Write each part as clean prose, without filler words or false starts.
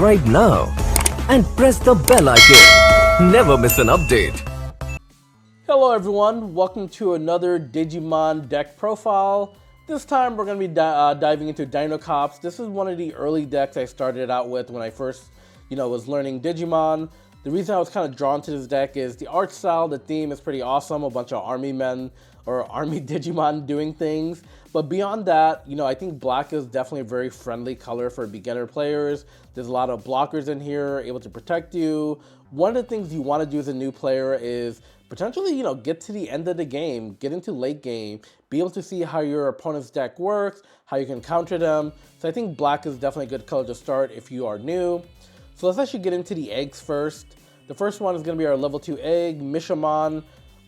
subscribe now and press the bell icon. Never miss an update. Hello everyone, welcome to another Digimon deck profile. This time we're going to be diving into Dino Cops. This is one of the early decks I started out with when I first, was learning Digimon. The reason I was kind of drawn to this deck is the art style, the theme is pretty awesome. A bunch of army men or army Digimon doing things. But beyond that, I think black is definitely a very friendly color for beginner players. There's a lot of blockers in here, able to protect you. One of the things you want to do as a new player is potentially, get to the end of the game, get into late game, be able to see how your opponent's deck works, how you can counter them. So I think black is definitely a good color to start if you are new. So let's actually get into the eggs first. The first one is going to be our level 2 egg, Mishamon.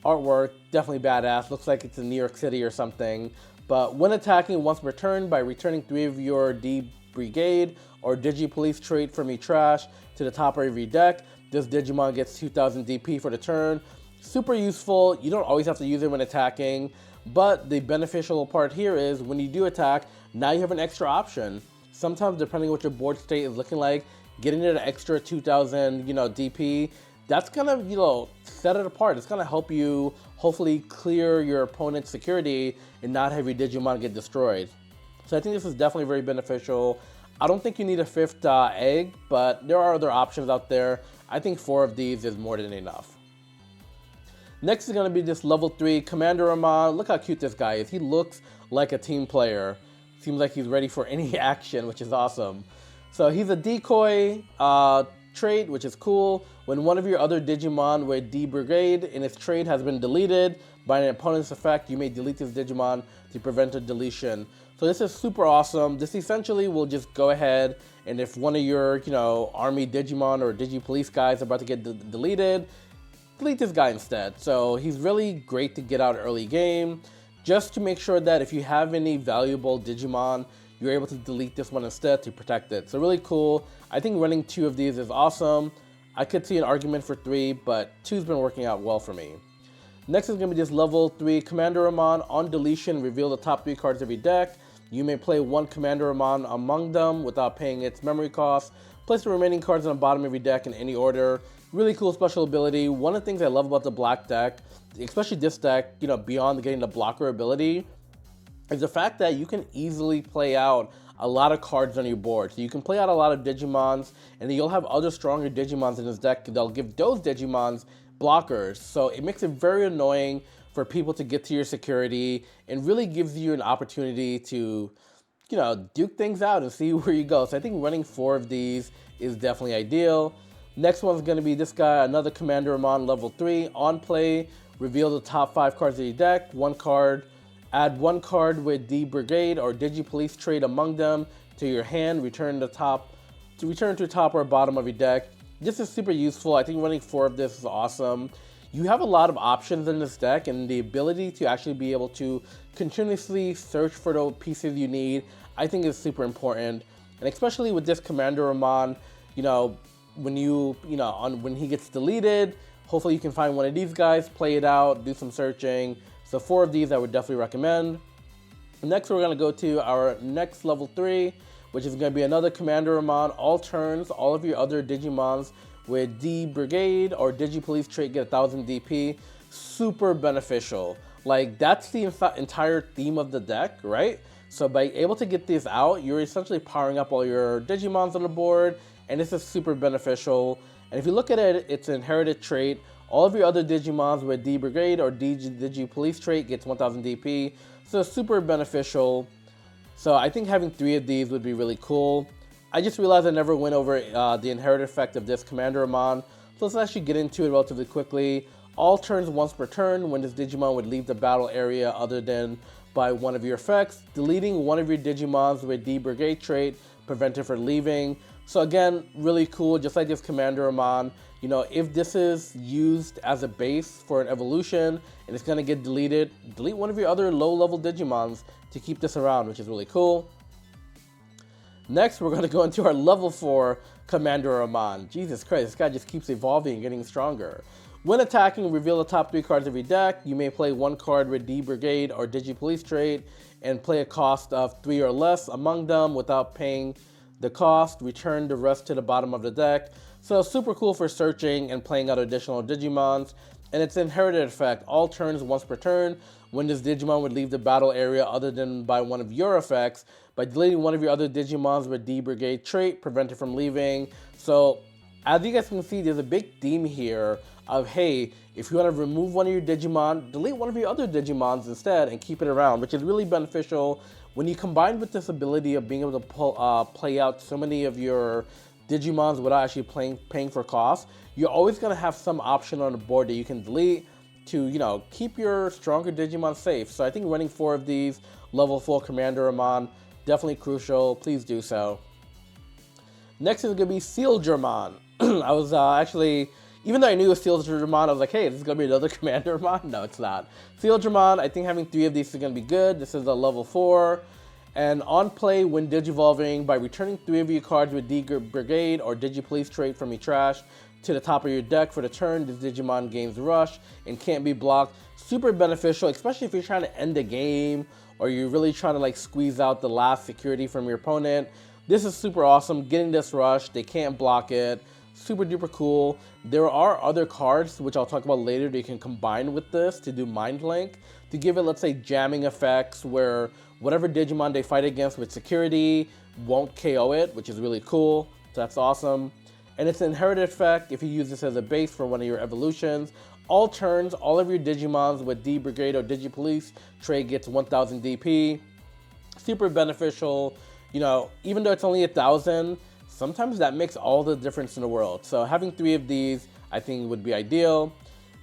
Artwork, definitely badass. Looks like it's in New York City or something. But when attacking once per turn by returning 3 of your D-Brigade or DigiPolice trait from your trash to the top of every deck, this Digimon gets 2000 DP for the turn. Super useful. You don't always have to use it when attacking, but the beneficial part here is when you do attack, now you have an extra option. Sometimes, depending on what your board state is looking like, getting an extra 2000, DP, that's gonna, set it apart. It's gonna help you hopefully clear your opponent's security and not have your Digimon get destroyed. So I think this is definitely very beneficial. I don't think you need a 5th egg, but there are other options out there. I think 4 of these is more than enough. Next is gonna be this level 3 Commander Amon. Look how cute this guy is. He looks like a team player. Seems like he's ready for any action, which is awesome. So he's a decoy trait, which is cool. When one of your other Digimon with D-Brigade in its trait has been deleted by an opponent's effect, you may delete this Digimon to prevent a deletion. So this is super awesome. This essentially will just go ahead, and if one of your, army Digimon or DigiPolice guys are about to get deleted, delete this guy instead. So he's really great to get out early game, just to make sure that if you have any valuable Digimon, you're able to delete this one instead to protect it. So really cool. I think running 2 of these is awesome. I could see an argument for 3, but 2's been working out well for me. Next is going to be this level 3 Commander Amon. On deletion, reveal the top 3 cards of your deck. You may play 1 Commander Amon among them without paying its memory cost. Place the remaining cards on the bottom of your deck in any order. Really cool special ability. One of the things I love about the black deck, especially this deck, beyond getting the blocker ability, is the fact that you can easily play out a lot of cards on your board. So you can play out a lot of Digimons, and then you'll have other stronger Digimons in this deck. They'll give those Digimons blockers. So it makes it very annoying for people to get to your security, and really gives you an opportunity to, duke things out and see where you go. So I think running 4 of these is definitely ideal. Next one's going to be this guy, another Commander Amon level 3. On play, reveal the top 5 cards of your deck. Add 1 card with D-Brigade or DigiPolice trait among them to your hand. Return to top or bottom of your deck. This is super useful. I think running 4 of this is awesome. You have a lot of options in this deck, and the ability to actually be able to continuously search for the pieces you need, I think is super important. And especially with this Commander Amon, when he gets deleted, hopefully you can find one of these guys, play it out, do some searching. So 4 of these I would definitely recommend. Next we're going to go to our next level 3, which is going to be another Commander Amon. All turns, all of your other Digimons with D-Brigade or DigiPolice trait get 1000 DP. Super beneficial. Like, that's the entire theme of the deck, right? So by able to get these out, you're essentially powering up all your Digimons on the board, and this is super beneficial. And if you look at it, it's an inherited trait. All of your other Digimons with D-Brigade or DigiPolice trait gets 1000 DP, so super beneficial. So I think having 3 of these would be really cool. I just realized I never went over the inherited effect of this Commander Amon, so let's actually get into it relatively quickly. All turns once per turn, when this Digimon would leave the battle area other than by one of your effects, deleting one of your Digimons with D-Brigade trait, prevent it from leaving. So again, really cool, just like this Commander Amon. If this is used as a base for an evolution and it's going to get deleted, delete one of your other low-level Digimons to keep this around, which is really cool. Next, we're going to go into our level 4 Commander Amon. Jesus Christ, this guy just keeps evolving and getting stronger. When attacking, reveal the top 3 cards of your deck. You may play 1 card with D-Brigade or DigiPolice trait and play a cost of 3 or less among them without paying the cost, return the rest to the bottom of the deck. So super cool for searching and playing out additional Digimons. And its inherited effect, all turns once per turn, when this Digimon would leave the battle area other than by one of your effects, by deleting one of your other Digimons with D-Brigade trait, prevent it from leaving. So as you guys can see, there's a big theme here of, hey, if you want to remove one of your Digimon, delete one of your other Digimons instead and keep it around, which is really beneficial. When you combine with this ability of being able to play out so many of your Digimons without actually paying for cost, you're always going to have some option on the board that you can delete to, you know, keep your stronger Digimon safe. So I think running 4 of these level 4 Commander Amon, definitely crucial. Please do so. Next is going to be Sealgermon. I was actually, even though I knew it was Sealgermon, I was like, hey, this is going to be another Commander Amon? No, it's not. Sealgermon, I think having 3 of these is going to be good. This is a level 4. And on play, when Digivolving, by returning 3 of your cards with D-Brigade or DigiPolice trait from your trash to the top of your deck for the turn, this Digimon gains Rush and can't be blocked. Super beneficial, especially if you're trying to end the game or you're really trying to like squeeze out the last security from your opponent. This is super awesome, getting this Rush, they can't block it. Super duper cool. There are other cards, which I'll talk about later, that you can combine with this to do Mind Link, to give it, let's say, jamming effects where whatever Digimon they fight against with security won't KO it, which is really cool. So that's awesome. And its inherited effect, if you use this as a base for one of your evolutions, all turns, all of your Digimons with D-Brigade or DigiPolice trait gets 1000 DP. Super beneficial. You know, even though it's only 1000, sometimes that makes all the difference in the world. So having 3 of these, I think, would be ideal.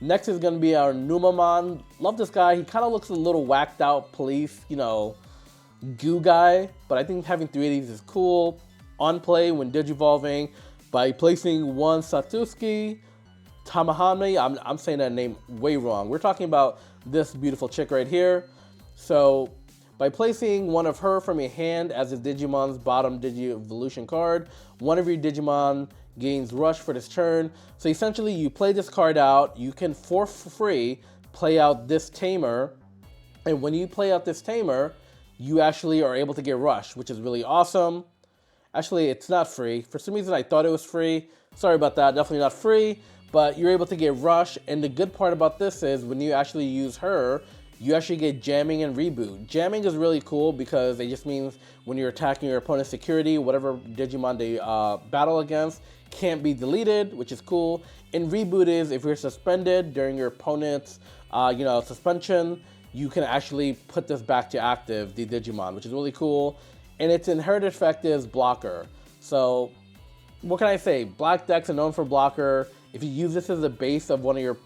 Next is going to be our Numamon. Love this guy. He kind of looks a little whacked out police, you know, goo guy. But I think having 3 of these is cool. On play, when Digivolving, by placing 1 Satsuki Tamahame, I'm saying that name way wrong. We're talking about this beautiful chick right here. So by placing 1 of her from your hand as a Digimon's bottom Digi-Evolution card, 1 of your Digimon gains Rush for this turn. So essentially you play this card out, you can for free play out this Tamer, and when you play out this Tamer, you actually are able to get Rush, which is really awesome. Actually, it's not free. For some reason I thought it was free. Sorry about that, definitely not free, but you're able to get Rush, and the good part about this is when you actually use her, you actually get jamming and reboot. Jamming is really cool because it just means when you're attacking your opponent's security, whatever Digimon they battle against can't be deleted, which is cool. And reboot is if you're suspended during your opponent's suspension, you can actually put this back to active, the Digimon, which is really cool. And its inherited effect is blocker. So what can I say? Black decks are known for blocker. If you use this as a base of one of your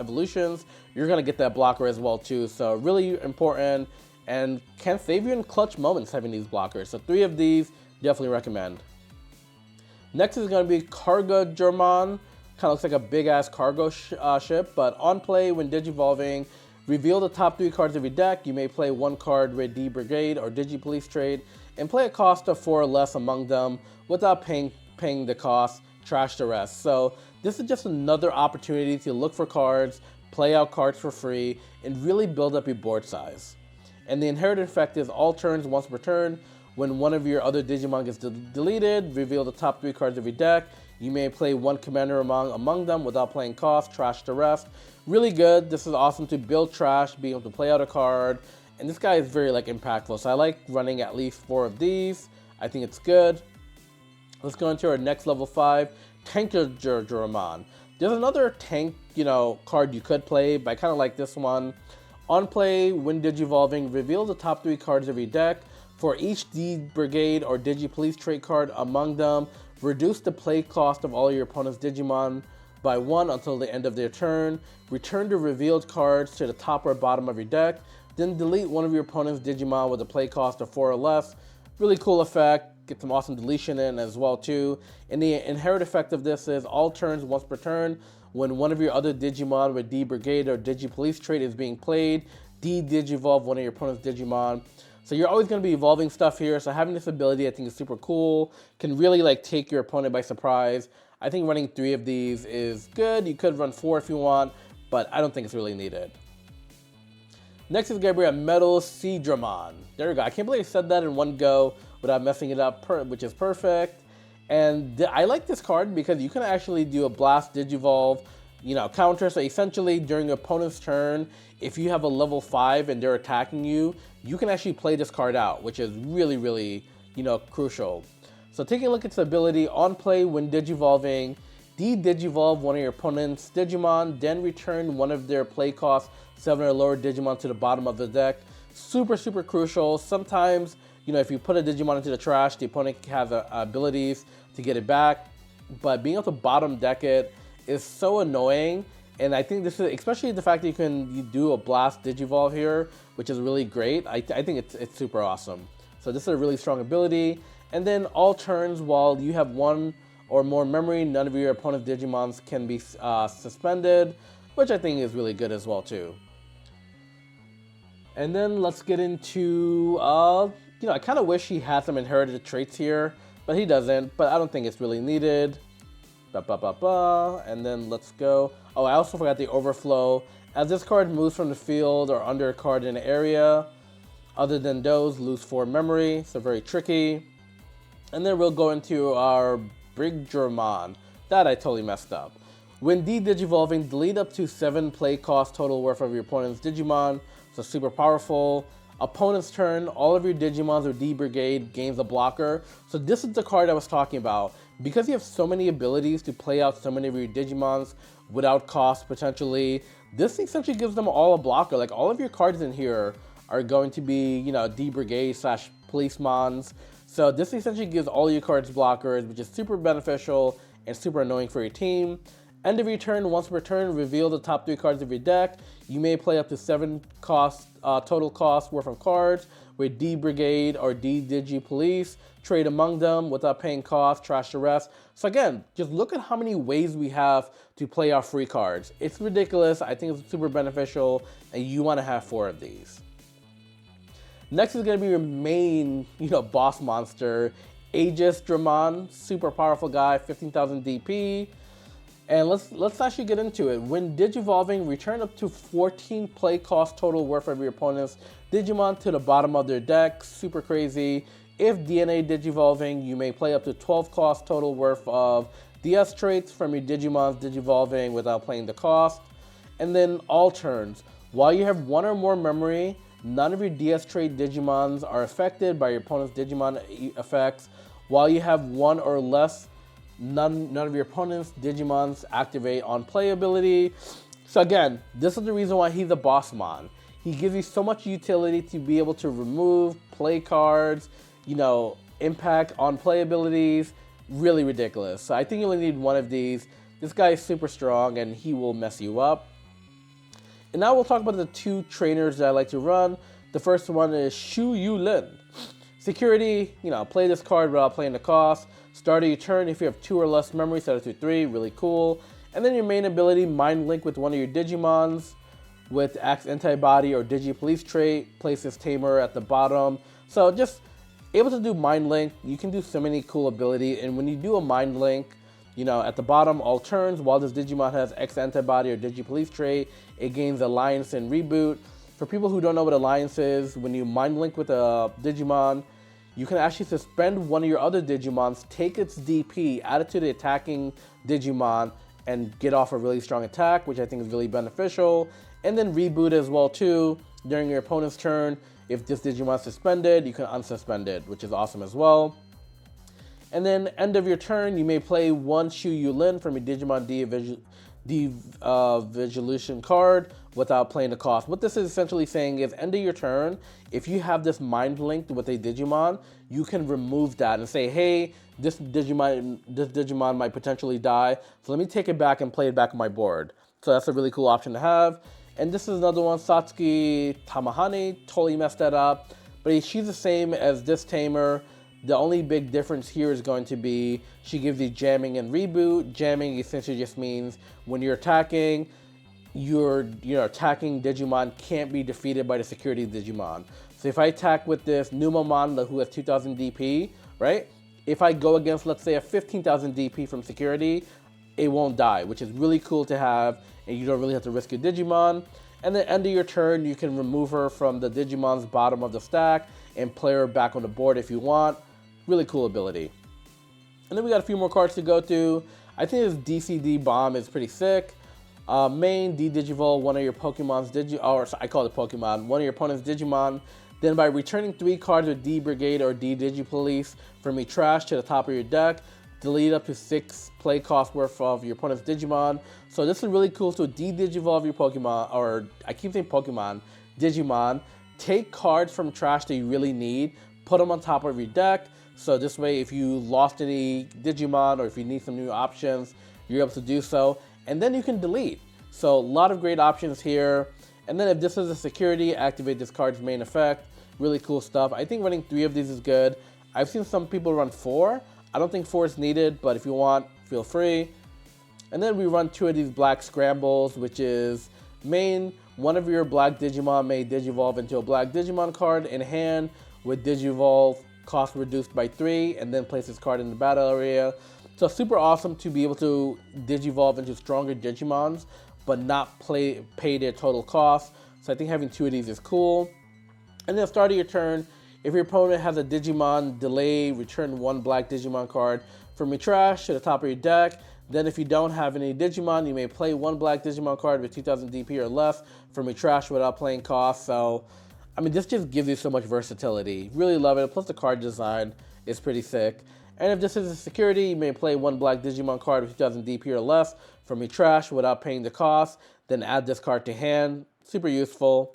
evolutions, you're gonna get that blocker as well too. So really important and can save you in clutch moments having these blockers. So 3 of these, definitely recommend. Next is gonna be Cargogermon. Kind of looks like a big ass cargo ship, but on play when Digivolving, reveal the top 3 cards of your deck. You may play 1 card with D-Brigade or DigiPolice trade and play a cost of 4 or less among them without paying the cost. Trash the rest. So this is just another opportunity to look for cards, play out cards for free, and really build up your board size. And the inherited effect is all turns once per turn. When one of your other Digimon gets deleted, reveal the top 3 cards of your deck. You may play 1 commander among them without playing cost, trash the rest. Really good. This is awesome to build trash, being able to play out a card. And this guy is very impactful. So I like running at least 4 of these. I think it's good. Let's go into our next level 5, Tankergermon. There's another tank, card you could play, but I kind of like this one. On play, when Digivolving, reveal the top 3 cards of your deck. For each D-Brigade or DigiPolice trait card among them, reduce the play cost of all your opponent's Digimon by 1 until the end of their turn. Return the revealed cards to the top or bottom of your deck. Then delete one of your opponent's Digimon with a play cost of 4 or less. Really cool effect. Get some awesome deletion in as well too. And the inherent effect of this is all turns once per turn. When one of your other Digimon with D-Brigade or DigiPolice trait is being played, digivolve one of your opponent's Digimon. So you're always going to be evolving stuff here. So having this ability I think is super cool. Can really take your opponent by surprise. I think running 3 of these is good. You could run 4 if you want, but I don't think it's really needed. Next is going to be a Metal Seadramon. There we go. I can't believe I said that in one go without messing it up, which is perfect. And I like this card because you can actually do a Blast Digivolve, counter. So essentially, during your opponent's turn, if you have a level 5 and they're attacking you, you can actually play this card out, which is really, really, crucial. So taking a look at its ability, on play when Digivolving, de-Digivolve one of your opponent's Digimon, then return one of their play cost 7 or lower Digimon to the bottom of the deck. Super, super crucial. Sometimes, if you put a Digimon into the trash, the opponent has abilities to get it back. But being able to bottom deck it is so annoying. And I think this is, especially the fact that you do a Blast Digivolve here, which is really great. I think it's super awesome. So this is a really strong ability. And then all turns, while you have one or more memory, none of your opponent's Digimons can be suspended, which I think is really good as well too. And then let's get into, I kind of wish he had some inherited traits here, but he doesn't, but I don't think it's really needed. And then let's go. Oh, I also forgot the Overflow. As this card moves from the field or under a card in an area, other than those, lose 4 memory, so very tricky. And then we'll go into our Digimon. That I totally messed up. When de-Digivolving, delete up to 7 play cost total worth of your opponent's Digimon, so super powerful. Opponent's turn, all of your Digimons or D-Brigade gains a blocker. So this is the card I was talking about. Because you have so many abilities to play out so many of your Digimons without cost potentially, this essentially gives them all a blocker. Like all of your cards in here are going to be, D-Brigade / Policemons. So this essentially gives all your cards blockers, which is super beneficial and super annoying for your team. End of your turn, once per turn, reveal the top 3 cards of your deck. You may play up to 7 total cost worth of cards with D-Brigade or D-DigiPolice. Trade among them without paying cost, trash the rest. So again, just look at how many ways we have to play our free cards. It's ridiculous. I think it's super beneficial, and you want to have 4 of these. Next is going to be your main, boss monster, Digimon. Super powerful guy, 15,000 DP. And let's actually get into it. When Digivolving, return up to 14 play cost total worth of your opponent's Digimon to the bottom of their deck. Super crazy. If DNA Digivolving, you may play up to 12 cost total worth of DS traits from your Digimons Digivolving without paying the cost. And then all turns. While you have 1 or more memory, none of your DS trait Digimons are affected by your opponent's Digimon effects. While you have 1 or less, none of your opponent's Digimons activate on play ability. So again, this is the reason why he's a bossmon. He gives you so much utility to be able to remove play cards, impact on play abilities. Really ridiculous. So I think you only need 1 of these. This guy is super strong and he will mess you up. And now we'll talk about the 2 trainers that I like to run. The first one is Shu Yu Lin. Security, play this card without playing the cost. Start of your turn, if you have 2 or less memory, set it to 3, really cool. And then your main ability, Mind Link with one of your Digimons with Axe Antibody or DigiPolice trait. Place this Tamer at the bottom. So just able to do Mind Link. You can do so many cool abilities. And when you do a Mind Link, at the bottom, all turns, while this Digimon has X Antibody or DigiPolice trait, it gains Alliance and Reboot. For people who don't know what Alliance is, when you Mind Link with a Digimon, you can actually suspend one of your other Digimons, take its DP, add it to the attacking Digimon, and get off a really strong attack, which I think is really beneficial. And then Reboot as well too. During your opponent's turn, if this Digimon is suspended, you can unsuspend it, which is awesome as well. And then end of your turn, you may play 1 Shu Yu Lin from your Digimon Vigilation card without playing the cost. What this is essentially saying is, end of your turn, if you have this Mind Linked with a Digimon, you can remove that and say, hey, this Digimon might potentially die, so let me take it back and play it back on my board. So that's a really cool option to have. And this is another one, Satsuki Tamahane, totally messed that up. But she's the same as this Tamer. The only big difference here is going to be she gives you jamming and reboot. Jamming essentially just means when you're attacking, your attacking Digimon can't be defeated by the security Digimon. So if I attack with this Numamon who has 2000 DP, right? If I go against, let's say, a 15,000 DP from security, it won't die, which is really cool to have, and you don't really have to risk your Digimon. And then end of your turn, you can remove her from the Digimon's bottom of the stack and play her back on the board if you want. Really cool ability. And then we got a few more cards to go through. I think this DCD bomb is pretty sick. Main, D-Digivolve one of your Pokemon's I call it Pokemon, one of your opponent's Digimon. Then by returning 3 cards with D-Brigade or D-Digipolice from your trash to the top of your deck, delete up to 6 play cost worth of your opponent's Digimon. So this is really cool. So D-Digivolve your Pokemon, or I keep saying Pokemon, Digimon. Take cards from trash that you really need, put them on top of your deck. So this way, if you lost any Digimon or if you need some new options, you're able to do so. And then you can delete. So a lot of great options here. And then if this is a security, activate this card's main effect. Really cool stuff. I think running 3 of these is good. I've seen some people run 4. I don't think 4 is needed, but if you want, feel free. And then we run 2 of these black scrambles, which is main, one of your black Digimon may Digivolve into a black Digimon card in hand with Digivolve cost reduced by 3, and then place this card in the battle area. So super awesome to be able to Digivolve into stronger Digimons, but not pay their total cost. So I think having 2 of these is cool. And then at the start of your turn, if your opponent has a Digimon delay, return 1 black Digimon card from your trash to the top of your deck. Then if you don't have any Digimon, you may play 1 black Digimon card with 2000 DP or less from your trash without playing cost. So, I mean, this just gives you so much versatility. Really love it. Plus the card design is pretty sick. And if this is a security, you may play 1 black Digimon card with 2000 DP or less from your trash without paying the cost. Then add this card to hand. Super useful.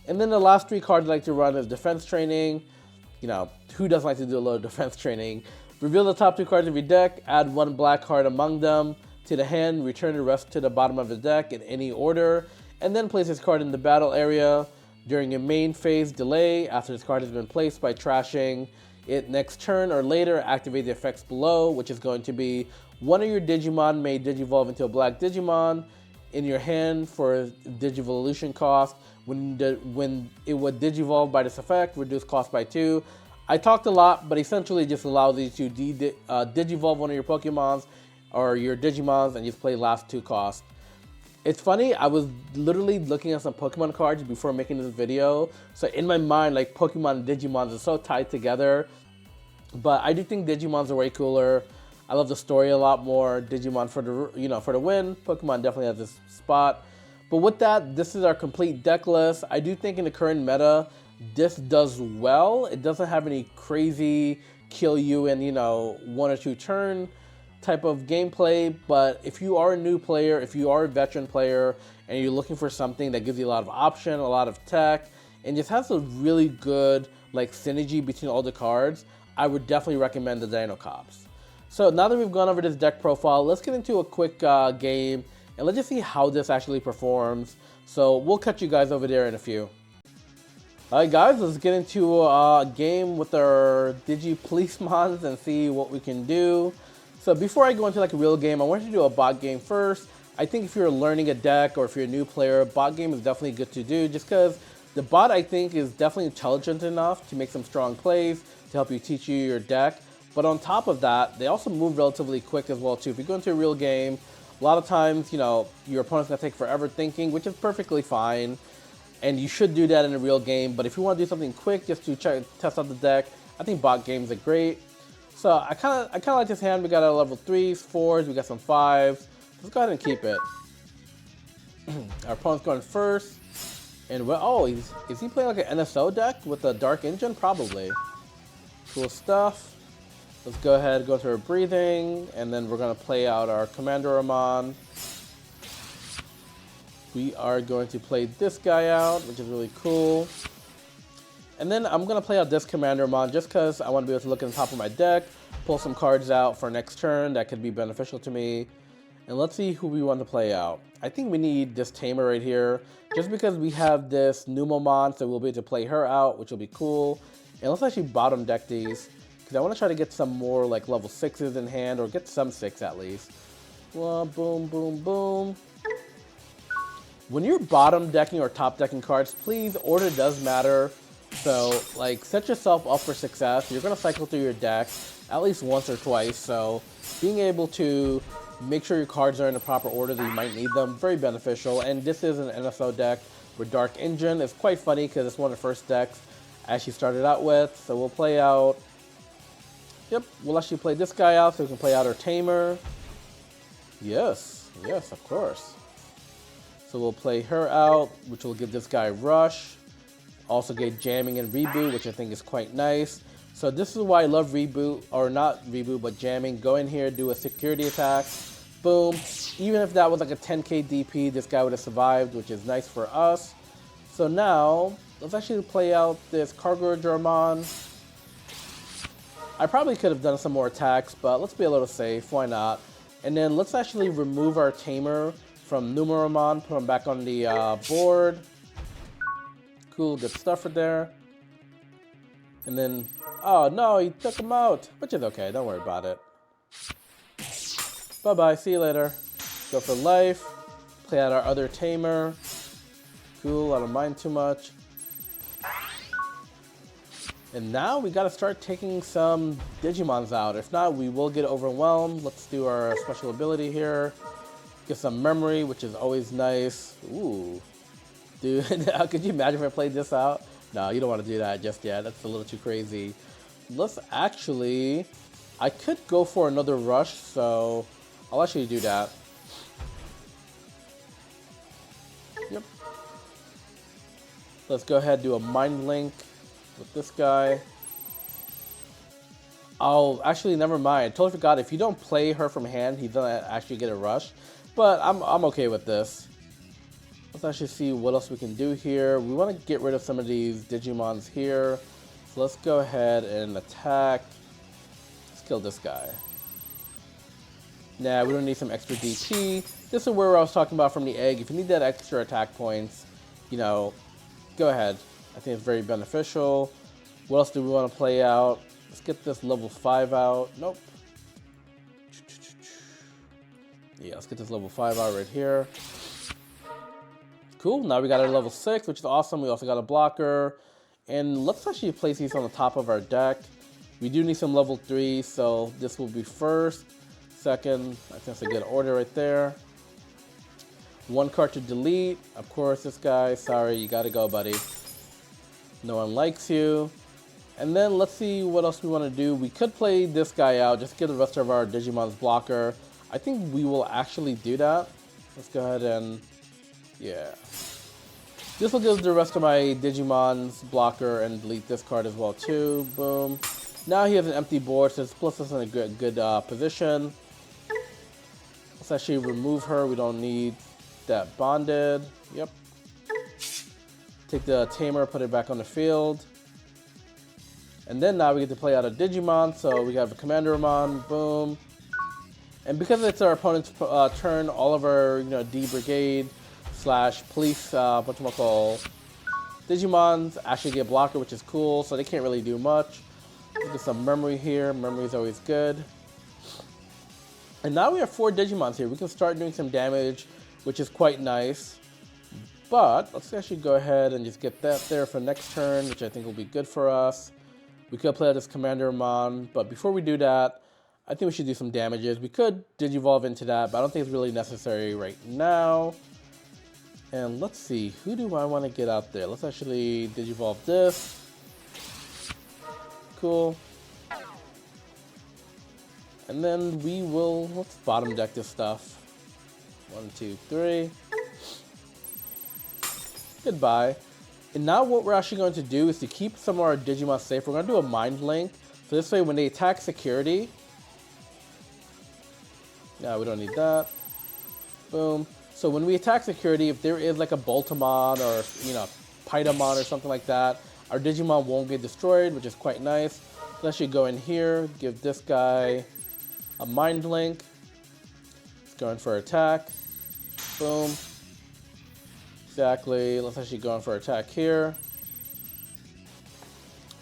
And then the last 3 cards I like to run is defense training. You know, who doesn't like to do a little defense training? Reveal the top 2 cards of your deck, add 1 black card among them to the hand, return the rest to the bottom of the deck in any order, and then place this card in the battle area during your main phase delay after this card has been placed by trashing it next turn or later. Activate the effects below, which is going to be one of your Digimon may Digivolve into a black Digimon in your hand for Digivolution cost. When it would Digivolve by this effect, reduce cost by 2. I talked a lot, but essentially just allows you to Digivolve one of your Pokemons or your Digimons and just play last 2 costs. It's funny, I was literally looking at some Pokemon cards before making this video. So in my mind, like Pokemon and Digimons are so tied together. But I do think Digimons are way cooler. I love the story a lot more. Digimon for the win. Pokemon definitely has this spot. But with that, this is our complete deck list. I do think in the current meta, this does well. It doesn't have any crazy kill you in 1 or 2 turn type of gameplay, but if you are a new player, if you are a veteran player, and you're looking for something that gives you a lot of option, a lot of tech, and just has a really good like synergy between all the cards, I would definitely recommend the Dino Cops. So now that we've gone over this deck profile, let's get into a quick game, and let's just see how this actually performs. So we'll catch you guys over there in a few. Alright guys, let's get into a game with our DigiPolice and see what we can do. So before I go into like a real game, I want to do a bot game first. I think if you're learning a deck or if you're a new player, bot game is definitely good to do just because the bot I think is definitely intelligent enough to make some strong plays to help you teach you your deck. But on top of that, they also move relatively quick as well too. If you go into a real game, a lot of times, your opponent's gonna take forever thinking, which is perfectly fine. And you should do that in a real game. But if you want to do something quick just to test out the deck, I think bot games are great. So I kind of like this hand. We got our level 3s, 4s, we got some 5s. Let's go ahead and keep it. Our opponent's going first. And is he playing like an NSO deck with a Dark Engine? Probably. Cool stuff. Let's go ahead and go to our breathing, and then we're going to play out our Commander Amon. We are going to play this guy out, which is really cool. And then I'm going to play out this Commander Amon just because I want to be able to look at the top of my deck, pull some cards out for next turn that could be beneficial to me. And let's see who we want to play out. I think we need this Tamer right here, just because we have this Numomon, so we'll be able to play her out, which will be cool. And let's actually bottom deck these, because I want to try to get some more like level 6s in hand, or get some 6 at least. Well, boom, boom, boom. When you're bottom decking or top decking cards, please, order does matter. So, like, set yourself up for success. You're going to cycle through your deck at least once or twice. So, being able to make sure your cards are in the proper order that you might need them, very beneficial. And this is an NSO deck, with Dark Engine. It's quite funny because it's one of the first decks I actually started out with. So we'll play out. Yep, we'll actually play this guy out so we can play out our Tamer. Yes, yes, of course. So we'll play her out, which will give this guy Rush. Also get Jamming and Reboot, which I think is quite nice. So this is why I love Reboot, or not Reboot, but Jamming. Go in here, do a security attack. Boom. Even if that was like a 10k DP, this guy would have survived, which is nice for us. So now, let's actually play out this Cargo German. I probably could have done some more attacks, but let's be a little safe. Why not? And then let's actually remove our Tamer from Numeromon, put him back on the board. Cool, good stuff for there. And then, oh no, he took him out, which is okay, don't worry about it. Bye-bye, see you later. Go for life, play out our other Tamer. Cool, I don't mind too much. And now we gotta start taking some Digimons out. If not, we will get overwhelmed. Let's do our special ability here. Get some memory, which is always nice. Ooh. Dude, could you imagine if I played this out? No, you don't want to do that just yet. That's a little too crazy. Let's actually... I could go for another Rush, so I'll actually do that. Yep. Let's go ahead and do a Mind Link with this guy. Oh, actually, never mind. Totally forgot. If you don't play her from hand, he doesn't actually get a Rush. But I'm okay with this. Let's actually see what else we can do here. We want to get rid of some of these Digimons here. So let's go ahead and attack. Let's kill this guy. Nah, we don't need some extra DP. This is where I was talking about from the egg. If you need that extra attack points, you know, go ahead. I think it's very beneficial. What else do we want to play out? Let's get this level 5 out. Nope. Yeah, let's get this level 5 out right here. Cool, now we got our level 6, which is awesome. We also got a blocker. And let's actually place these on the top of our deck. We do need some level 3, so this will be first. Second, I think that's a good order right there. 1 card to delete. Of course, this guy, sorry, you gotta go, buddy. No one likes you. And then let's see what else we want to do. We could play this guy out, just get the rest of our Digimon's blocker. I think we will actually do that. Let's go ahead and, yeah. This will give the rest of my Digimon's blocker and delete this card as well too. Boom. Now he has an empty board, so this puts us in a good position. Let's actually remove her. We don't need that bonded. Yep. Take the Tamer, put it back on the field. And then now we get to play out a Digimon. So we have a Commandermon. Boom. And because it's our opponent's turn, all of our D-Brigade / police, whatchamacall, Digimons actually get blocker, which is cool, so they can't really do much. Get some memory here. Memory is always good. And now we have 4 Digimons here. We can start doing some damage, which is quite nice. But let's actually go ahead and just get that there for next turn, which I think will be good for us. We could play this Commandermon, but before we do that, I think we should do some damages. We could Digivolve into that, but I don't think it's really necessary right now. And let's see, who do I want to get out there? Let's actually Digivolve this. Cool. And then we will, let's bottom deck this stuff. 1, 2, 3. Goodbye. And now what we're actually going to do is to keep some of our Digimon safe, we're going to do a Mind Link. So this way when they attack security, yeah, we don't need that. Boom. So when we attack security, if there is like a Boltamon or, Pythomon or something like that, our Digimon won't get destroyed, which is quite nice. Let's actually go in here, give this guy a Mind Link. Let's go in for attack. Boom. Exactly. Let's actually go in for attack here.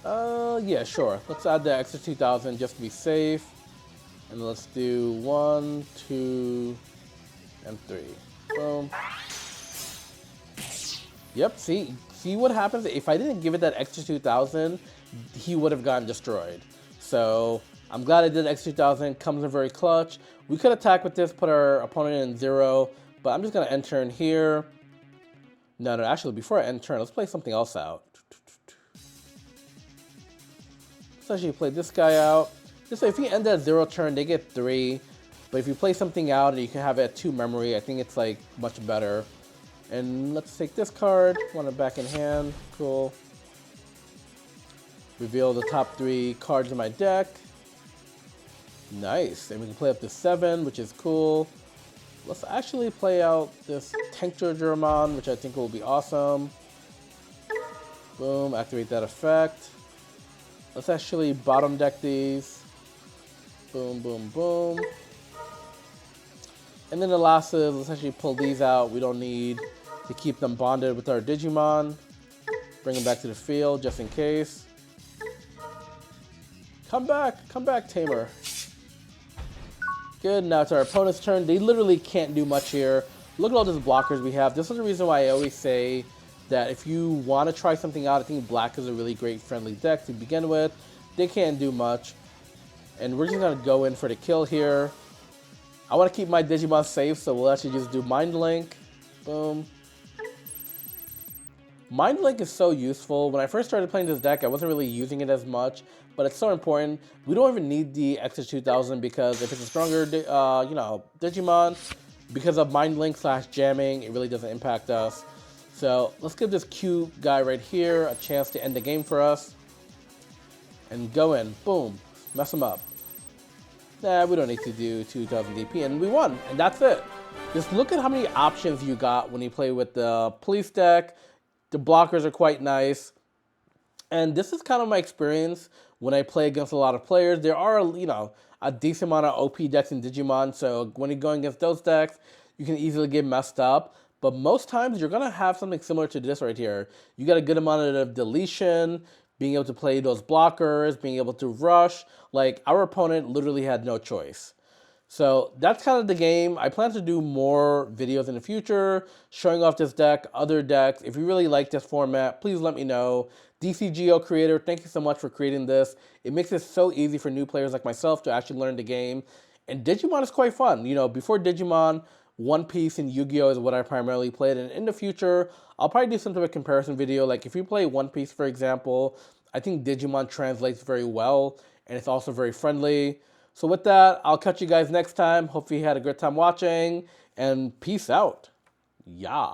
Yeah, sure. Let's add the extra 2,000 just to be safe. And let's do 1, 2, and 3. Boom. Yep, see what happens? If I didn't give it that extra 2,000, he would have gotten destroyed. So I'm glad I did the extra 2,000. Comes in very clutch. We could attack with this, put our opponent in 0, but I'm just going to enter in here. No, actually, before I end turn, let's play something else out. Let's actually play this guy out. Just so if you end at 0 turn, they get 3. But if you play something out and you can have it at 2 memory, I think it's like much better. And let's take this card, want it back in hand, cool. Reveal the top 3 cards in my deck. Nice, and we can play up to 7, which is cool. Let's actually play out this Digimon, which I think will be awesome. Boom, activate that effect. Let's actually bottom deck these. Boom, boom, boom. And then the last is, let's actually pull these out. We don't need to keep them bonded with our Digimon. Bring them back to the field just in case. Come back, Tamer. Good, now it's our opponent's turn. They literally can't do much here. Look at all these blockers we have. This is the reason why I always say that if you want to try something out, I think black is a really great friendly deck to begin with. They can't do much. And we're just going to go in for the kill here. I want to keep my Digimon safe, so we'll actually just do Mind Link. Boom. Mind Link is so useful. When I first started playing this deck, I wasn't really using it as much, but it's so important. We don't even need the Extra 2000 because if it's a stronger, Digimon, because of Mind Link / jamming, it really doesn't impact us. So let's give this cute guy right here a chance to end the game for us. And go in, boom, mess him up. Nah, we don't need to do 2000 DP, and we won, and that's it. Just look at how many options you got when you play with the police deck. The blockers are quite nice. And this is kind of my experience when I play against a lot of players. There are, a decent amount of OP decks in Digimon, so when you're going against those decks, you can easily get messed up. But most times, you're going to have something similar to this right here. You got a good amount of deletion, being able to play those blockers, being able to rush. Like, our opponent literally had no choice. So that's kind of the game. I plan to do more videos in the future, showing off this deck, other decks. If you really like this format, please let me know. DCGO Creator, thank you so much for creating this. It makes it so easy for new players like myself to actually learn the game. And Digimon is quite fun. Before Digimon, One Piece and Yu-Gi-Oh! Is what I primarily played. And in the future, I'll probably do some sort of a comparison video. Like if you play One Piece, for example, I think Digimon translates very well. And it's also very friendly. So with that, I'll catch you guys next time. Hopefully you had a good time watching, and peace out. Yeah.